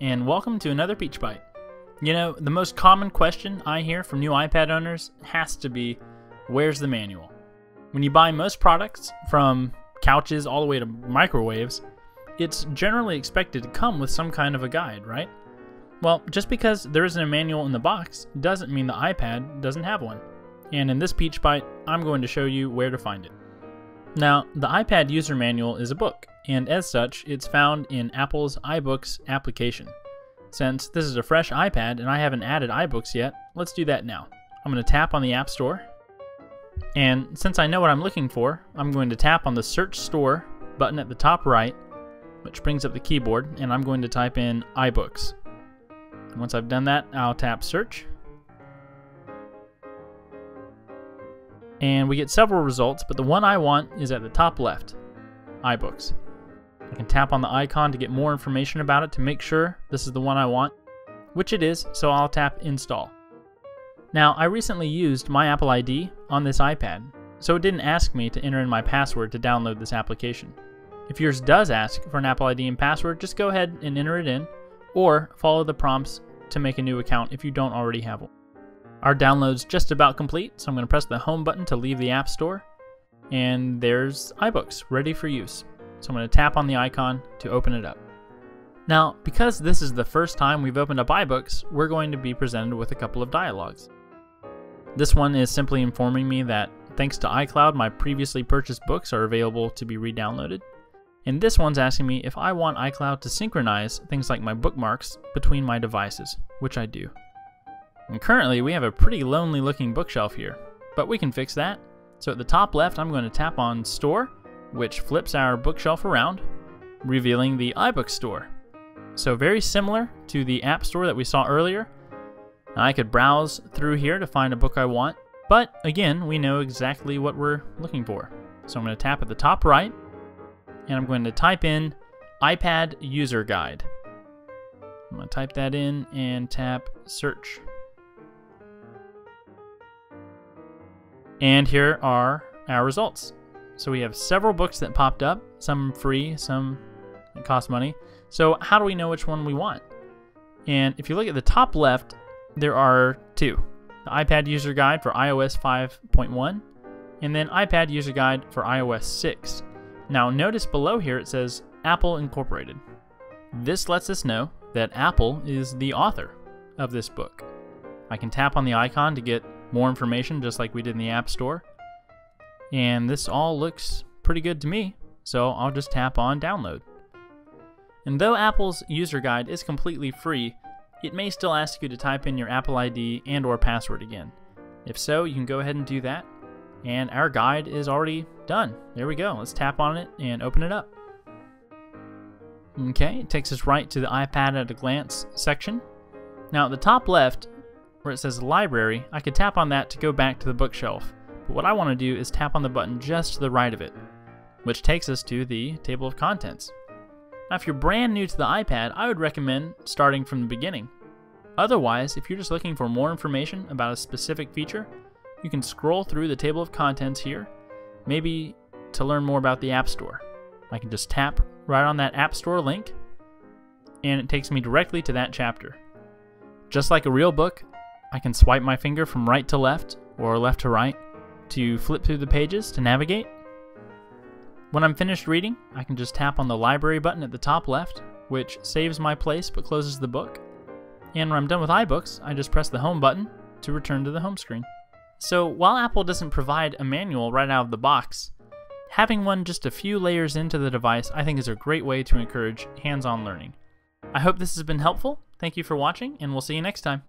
and welcome to another PeachByte. You know, the most common question I hear from new iPad owners has to be, where's the manual? When you buy most products, from couches all the way to microwaves, it's generally expected to come with some kind of a guide, right? Well, just because there isn't a manual in the box doesn't mean the iPad doesn't have one. And in this PeachByte, I'm going to show you where to find it. Now, the iPad user manual is a book, and as such, it's found in Apple's iBooks application. Since this is a fresh iPad and I haven't added iBooks yet, let's do that now. I'm going to tap on the App Store, and since I know what I'm looking for, I'm going to tap on the Search Store button at the top right, which brings up the keyboard, and I'm going to type in iBooks. And once I've done that, I'll tap Search. And we get several results, but the one I want is at the top left, iBooks. I can tap on the icon to get more information about it to make sure this is the one I want, which it is, so I'll tap Install. Now, I recently used my Apple ID on this iPad, so it didn't ask me to enter in my password to download this application. If yours does ask for an Apple ID and password, just go ahead and enter it in, or follow the prompts to make a new account if you don't already have one. Our download's just about complete, so I'm going to press the Home button to leave the App Store, and there's iBooks ready for use. So I'm going to tap on the icon to open it up. Now, because this is the first time we've opened up iBooks, we're going to be presented with a couple of dialogues. This one is simply informing me that thanks to iCloud, my previously purchased books are available to be re-downloaded. And this one's asking me if I want iCloud to synchronize things like my bookmarks between my devices, which I do. And currently, we have a pretty lonely looking bookshelf here, but we can fix that. So at the top left, I'm going to tap on Store, which flips our bookshelf around, revealing the iBook Store. So very similar to the App Store that we saw earlier. Now I could browse through here to find a book I want, but again, we know exactly what we're looking for. So I'm going to tap at the top right, and I'm going to type in iPad User Guide. I'm going to type that in and tap Search. And here are our results. So we have several books that popped up, some free, some that cost money. So how do we know which one we want? And if you look at the top left, there are two. The iPad User Guide for iOS 5.1, and then iPad User Guide for iOS 6. Now notice below here it says Apple Incorporated. This lets us know that Apple is the author of this book. I can tap on the icon to get more information just like we did in the App Store. And this all looks pretty good to me, so I'll just tap on Download. And though Apple's user guide is completely free, it may still ask you to type in your Apple ID and or password again. If so, you can go ahead and do that. And our guide is already done. There we go. Let's tap on it and open it up. Okay, it takes us right to the iPad at a glance section. Now at the top left, where it says Library, I could tap on that to go back to the bookshelf. But what I want to do is tap on the button just to the right of it, which takes us to the table of contents. Now if you're brand new to the iPad, I would recommend starting from the beginning. Otherwise, if you're just looking for more information about a specific feature, you can scroll through the table of contents here, maybe to learn more about the App Store. I can just tap right on that App Store link, and it takes me directly to that chapter. Just like a real book, I can swipe my finger from right to left or left to right to flip through the pages to navigate. When I'm finished reading, I can just tap on the Library button at the top left, which saves my place but closes the book. And when I'm done with iBooks, I just press the Home button to return to the home screen. So while Apple doesn't provide a manual right out of the box, having one just a few layers into the device I think is a great way to encourage hands-on learning. I hope this has been helpful. Thank you for watching, and we'll see you next time.